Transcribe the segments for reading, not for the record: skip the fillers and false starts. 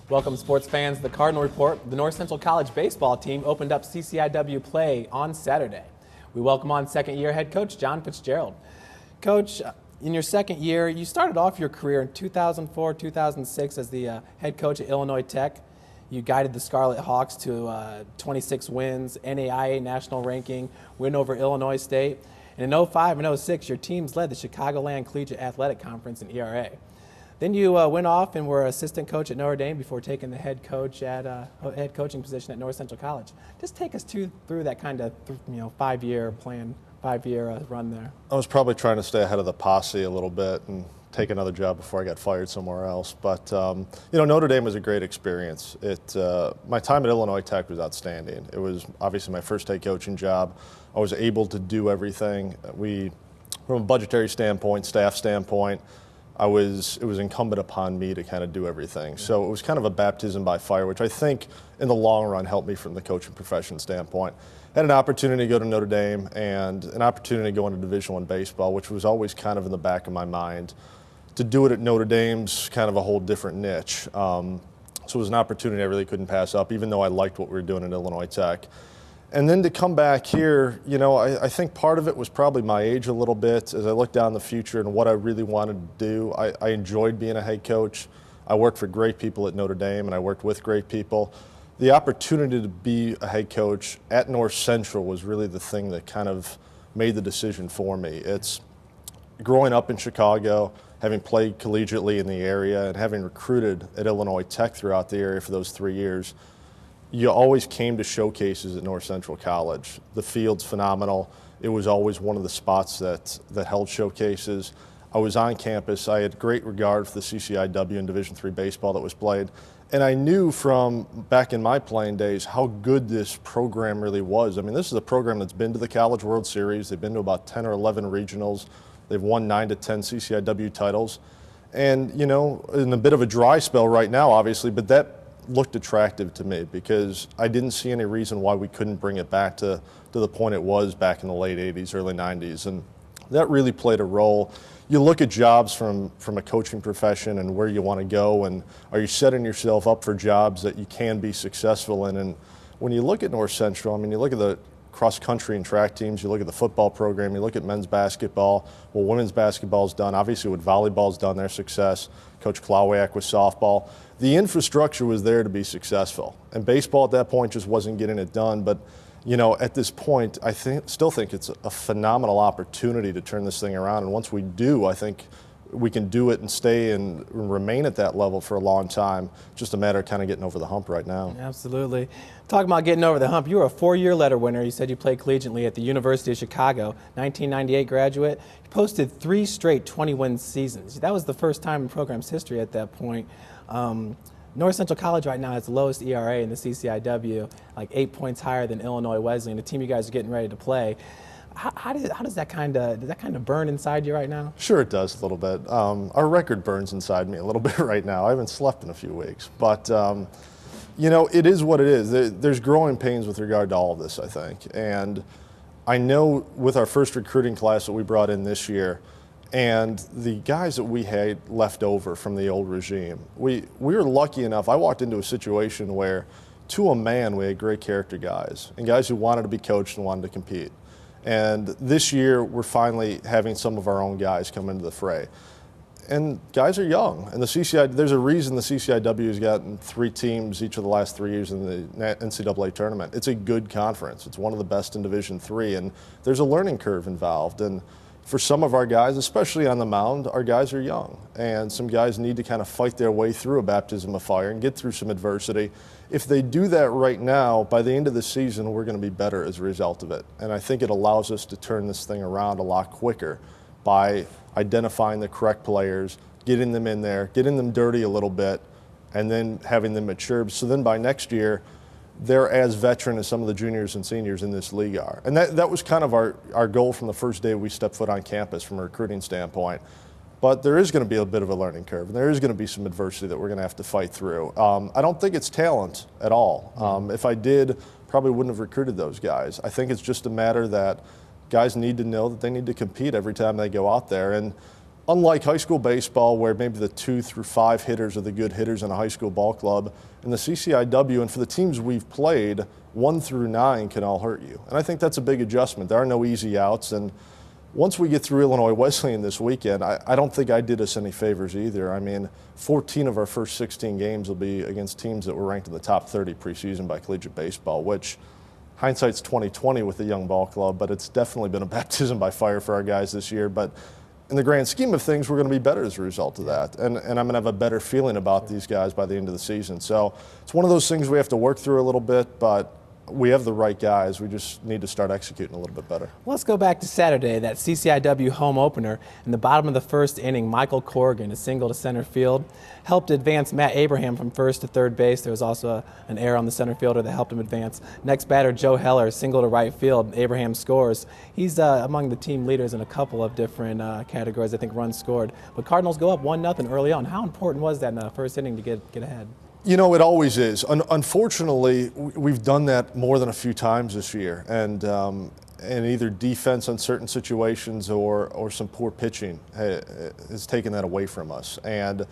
Welcome, sports fans. The Cardinal Report. The North Central College baseball team opened up CCIW play on Saturday. We welcome on second-year head coach John Fitzgerald. Coach, in your second year, you started off your career in 2004-2006 as the head coach at Illinois Tech. You guided the Scarlet Hawks to 26 wins, NAIA national ranking, win over Illinois State. And in 05 and 06, your teams led the Chicagoland Collegiate Athletic Conference in ERA. Then you went off and were assistant coach at Notre Dame before taking the head coaching position at North Central College. Just take us through that kind of 5-year plan, 5-year run there. I was probably trying to stay ahead of the posse a little bit and take another job before I got fired somewhere else. But Notre Dame was a great experience. My time at Illinois Tech was outstanding. It was obviously my first head coaching job. I was able to do everything. From a budgetary standpoint, staff standpoint, it was incumbent upon me to kind of do everything. So it was kind of a baptism by fire, which I think in the long run helped me from the coaching profession standpoint. I had an opportunity to go to Notre Dame and an opportunity to go into Division I baseball, which was always kind of in the back of my mind. To do it at Notre Dame's kind of a whole different niche. So it was an opportunity I really couldn't pass up, even though I liked what we were doing at Illinois Tech. And then to come back here, I think part of it was probably my age a little bit. As I looked down the future and what I really wanted to do, I enjoyed being a head coach. I worked for great people at Notre Dame, and I worked with great people. The opportunity to be a head coach at North Central was really the thing that kind of made the decision for me. It's growing up in Chicago, having played collegiately in the area, and having recruited at Illinois Tech throughout the area for those 3 years. You always came to showcases at North Central College. The field's phenomenal. It was always one of the spots that held showcases. I was on campus. I had great regard for the CCIW and Division III baseball that was played. And I knew from back in my playing days how good this program really was. I mean, this is a program that's been to the College World Series. They've been to about 10 or 11 regionals. They've won 9 to 10 CCIW titles. And, in a bit of a dry spell right now, obviously, but that looked attractive to me because I didn't see any reason why we couldn't bring it back to the point it was back in the late 80s, early 90s. And that really played a role. You look at jobs from a coaching profession and where you want to go, and are you setting yourself up for jobs that you can be successful in? And when you look at North Central, I mean, you look at the cross-country and track teams, you look at the football program, you look at men's basketball, well, women's basketball's done, obviously what volleyball's done, their success, Coach Klawiak with softball. The infrastructure was there to be successful, and baseball at that point just wasn't getting it done. But at this point, I still think it's a phenomenal opportunity to turn this thing around, and once we do, I think we can do it and stay and remain at that level for a long time. Just a matter of kind of getting over the hump right now. Absolutely. Talking about getting over the hump, you were a 4-year letter winner. You said you played collegiately at the University of Chicago, 1998 graduate. You posted 3 straight 20-win seasons. That was the first time in program's history at that point. North Central College right now has the lowest ERA in the CCIW, like 8 points higher than Illinois Wesleyan, the team you guys are getting ready to play. How does that kind of burn inside you right now? Sure, it does a little bit. Our record burns inside me a little bit right now. I haven't slept in a few weeks, but it is what it is. There's growing pains with regard to all of this, I think, and I know with our first recruiting class that we brought in this year, and the guys that we had left over from the old regime, we were lucky enough. I walked into a situation where, to a man, we had great character guys and guys who wanted to be coached and wanted to compete. And this year, we're finally having some of our own guys come into the fray. And guys are young. And there's a reason the CCIW has gotten 3 teams each of the last 3 years in the NCAA tournament. It's a good conference. It's one of the best in Division III, and there's a learning curve involved. And for some of our guys, especially on the mound, our guys are young. And some guys need to kind of fight their way through a baptism of fire and get through some adversity. If they do that right now, by the end of the season, we're going to be better as a result of it. And I think it allows us to turn this thing around a lot quicker by identifying the correct players, getting them in there, getting them dirty a little bit, and then having them mature. So then by next year, they're as veteran as some of the juniors and seniors in this league are. And that was kind of our goal from the first day we stepped foot on campus from a recruiting standpoint. But there is going to be a bit of a learning curve, and there is going to be some adversity that we're going to have to fight through. I don't think it's talent at all. If I did, probably wouldn't have recruited those guys. I think it's just a matter that guys need to know that they need to compete every time they go out there. And unlike high school baseball, where maybe the 2 through 5 hitters are the good hitters in a high school ball club, in the CCIW and for the teams we've played, 1 through 9 can all hurt you. And I think that's a big adjustment. There are no easy outs. And once we get through Illinois Wesleyan this weekend, I don't think I did us any favors either. I mean, 14 of our first 16 games will be against teams that were ranked in the top 30 preseason by Collegiate Baseball, which hindsight's 20/20 with the young ball club, but it's definitely been a baptism by fire for our guys this year. But in the grand scheme of things, we're going to be better as a result of that. And I'm going to have a better feeling about these guys by the end of the season. So it's one of those things we have to work through a little bit, but we have the right guys. We just need to start executing a little bit better. Let's go back to Saturday, that CCIW home opener. In the bottom of the first inning, Michael Corrigan, a single to center field, helped advance Matt Abraham from first to third base. There was also an error on the center fielder that helped him advance. Next batter, Joe Heller, single to right field. Abraham scores. He's among the team leaders in a couple of different categories, I think, runs scored. But Cardinals go up 1-0 early on. How important was that in the first inning to get ahead? You know, it always is. Unfortunately, we've done that more than a few times this year, and either defense on certain situations or some poor pitching has taken that away from us. And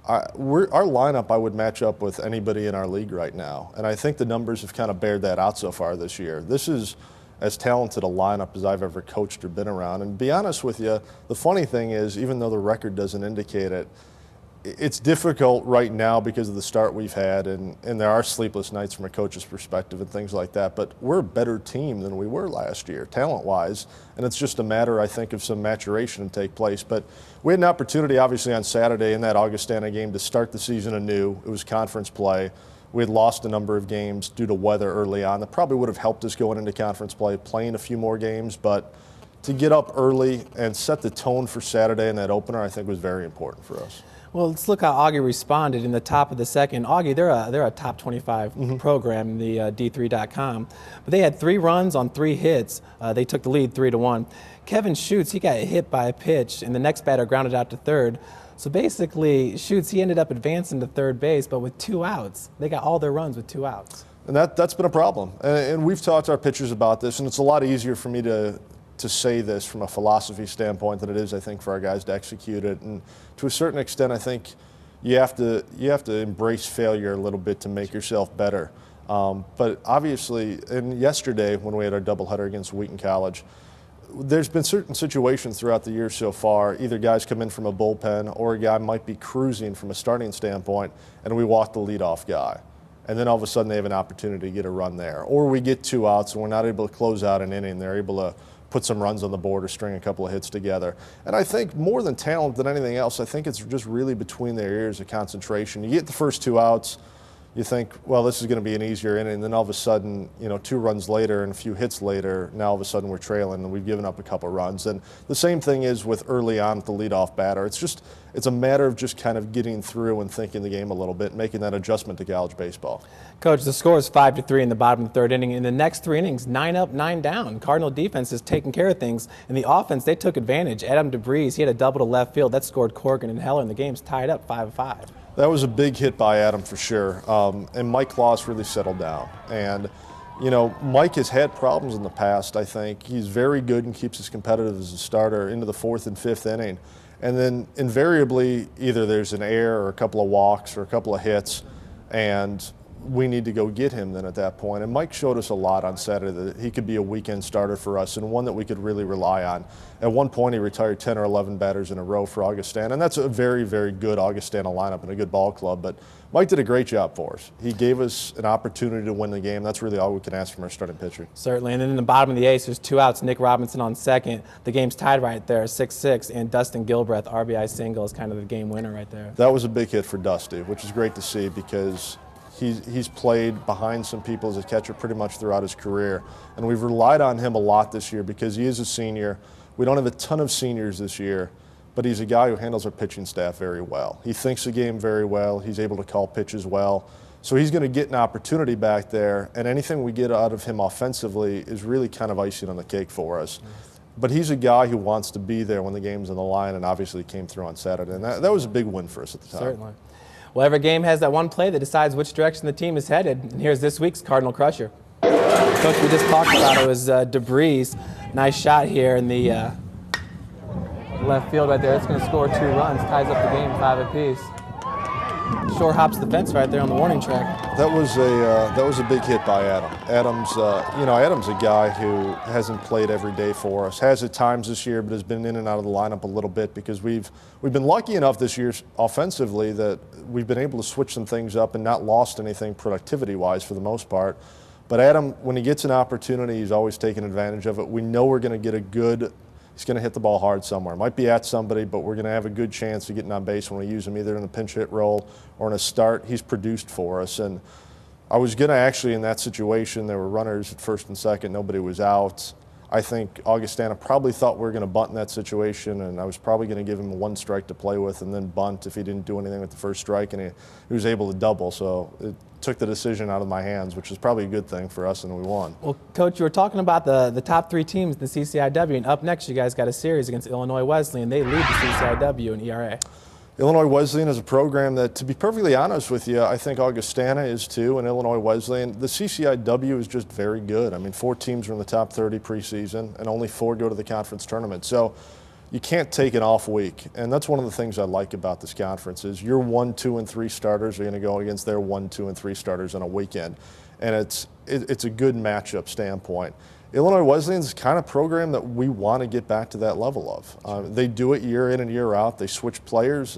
our lineup, I would match up with anybody in our league right now, and I think the numbers have kind of bared that out so far this year. This is as talented a lineup as I've ever coached or been around. And to be honest with you, the funny thing is, even though the record doesn't indicate it, it's difficult right now because of the start we've had, and there are sleepless nights from a coach's perspective and things like that, but we're a better team than we were last year, talent-wise, and it's just a matter, I think, of some maturation to take place. But we had an opportunity, obviously, on Saturday in that Augustana game to start the season anew. It was conference play. We had lost a number of games due to weather early on. That probably would have helped us going into conference play, playing a few more games, but to get up early and set the tone for Saturday in that opener, I think was very important for us. Well, let's look how Augie responded in the top of the second. Augie, they're a top 25 program in the D3.com. But they had 3 runs on 3 hits. They took the lead 3-1. Kevin Schutz, he got hit by a pitch, and the next batter grounded out to third. So basically, Schutz, he ended up advancing to third base, but with 2 outs. They got all their runs with 2 outs. And that's been a problem. And we've talked to our pitchers about this, and it's a lot easier for me to say this from a philosophy standpoint than it is, I think, for our guys to execute it. And to a certain extent, I think you have to embrace failure a little bit to make yourself better. But obviously, and yesterday when we had our doubleheader against Wheaton College, there's been certain situations throughout the year so far, either guys come in from a bullpen or a guy might be cruising from a starting standpoint, and we walk the leadoff guy. And then all of a sudden they have an opportunity to get a run there. Or we get 2 outs and we're not able to close out an inning. They're able to put some runs on the board or string a couple of hits together. And I think more than talent than anything else, I think it's just really between their ears, a concentration. You get the first 2 outs, you think, well, this is going to be an easier inning, and then all of a sudden, 2 runs later and a few hits later, now all of a sudden we're trailing and we've given up a couple runs. And the same thing is with early on with the leadoff batter. It's a matter of just kind of getting through and thinking the game a little bit, making that adjustment to college baseball. Coach, the score is 5-3 in the bottom of the 3rd inning. In the next 3 innings, 9 up, 9 down. Cardinal defense is taking care of things. In the offense, they took advantage. Adam DeBreeze, he had a double to left field. That scored Corrigan and Heller, and the game's tied up 5-5. That was a big hit by Adam for sure. And Mike Kloss really settled down. And, Mike has had problems in the past, I think. He's very good and keeps us competitive as a starter into the 4th and 5th inning. And then invariably, either there's an error or a couple of walks or a couple of hits, and we need to go get him then at that point. And Mike showed us a lot on Saturday that he could be a weekend starter for us and one that we could really rely on. At one point, he retired 10 or 11 batters in a row for Augustana, and that's a very, very good Augustana lineup and a good ball club. But Mike did a great job for us. He gave us an opportunity to win the game. That's really all we can ask from our starting pitcher. Certainly. And then in the bottom of the 8th, there's 2 outs. Nick Robinson on second. The game's tied right there, 6-6. And Dustin Gilbreth, RBI single, is kind of the game winner right there. That was a big hit for Dusty, which is great to see because he's played behind some people as a catcher pretty much throughout his career. And we've relied on him a lot this year because he is a senior. We don't have a ton of seniors this year, but he's a guy who handles our pitching staff very well. He thinks the game very well. He's able to call pitches well. So he's going to get an opportunity back there, and anything we get out of him offensively is really kind of icing on the cake for us. But he's a guy who wants to be there when the game's on the line, and obviously came through on Saturday. And that was a big win for us at the time. Certainly. Well, every game has that one play that decides which direction the team is headed. And here's this week's Cardinal Crusher. Coach, we just talked about it was Debris. Nice shot here in the left field right there. It's going to score 2 runs, ties up the game 5 apiece. Shore hops the fence right there on the warning track. That was a big hit by Adam. Adam's a guy who hasn't played every day for us. Has at times this year, but has been in and out of the lineup a little bit because we've been lucky enough this year offensively that we've been able to switch some things up and not lost anything productivity-wise for the most part. But Adam, when he gets an opportunity, he's always taking advantage of it. We know we're going to get he's going to hit the ball hard somewhere. It might be at somebody, but we're going to have a good chance of getting on base when we use him either in a pinch hit role or in a start. He's produced for us. And I was going to actually, in that situation, there were runners at first and second. Nobody was out. I think Augustana probably thought we were going to bunt in that situation, and I was probably going to give him 1 strike to play with and then bunt if he didn't do anything with the first strike, and he was able to double. So it took the decision out of my hands, which is probably a good thing for us, and we won. Well, Coach, you were talking about the top 3 teams in the CCIW, and up next you guys got a series against Illinois Wesleyan. They lead the CCIW in ERA. Illinois Wesleyan is a program that, to be perfectly honest with you, I think Augustana is too, and Illinois Wesleyan. The CCIW is just very good. I mean, 4 teams are in the top 30 preseason, and only 4 go to the conference tournament. So you can't take an off week, and that's one of the things I like about this conference is your 1, 2, and 3 starters are going to go against their 1, 2, and 3 starters on a weekend, and it's a good matchup standpoint. Illinois Wesleyan is the kind of program that we want to get back to that level of. They do it year in and year out. They switch players,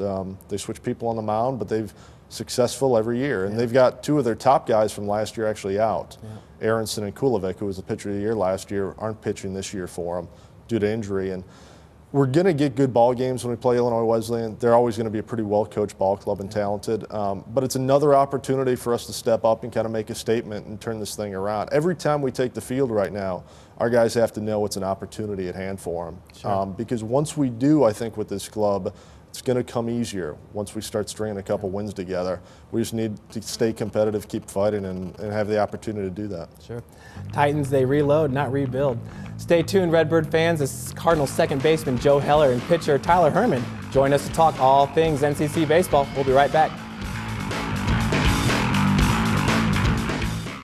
they switch people on the mound, but they've successful every year. And they've got 2 of their top guys from last year actually out. Aronson and Kulovic, who was the pitcher of the year last year, aren't pitching this year for them due to injury. And we're going to get good ball games when we play Illinois Wesleyan. They're always going to be a pretty well-coached ball club and talented. But it's another opportunity for us to step up and kind of make a statement and turn this thing around. Every time we take the field right now, our guys have to know it's an opportunity at hand for them. Sure. Because once we do, I think, with this club, it's going to come easier once we start stringing a couple wins together. We just need to stay competitive, keep fighting, and have the opportunity to do that. Sure. Titans, they reload, not rebuild. Stay tuned, Redbird fans, as Cardinals second baseman Joe Heller and pitcher Tyler Herman join us to talk all things NCC baseball. We'll be right back.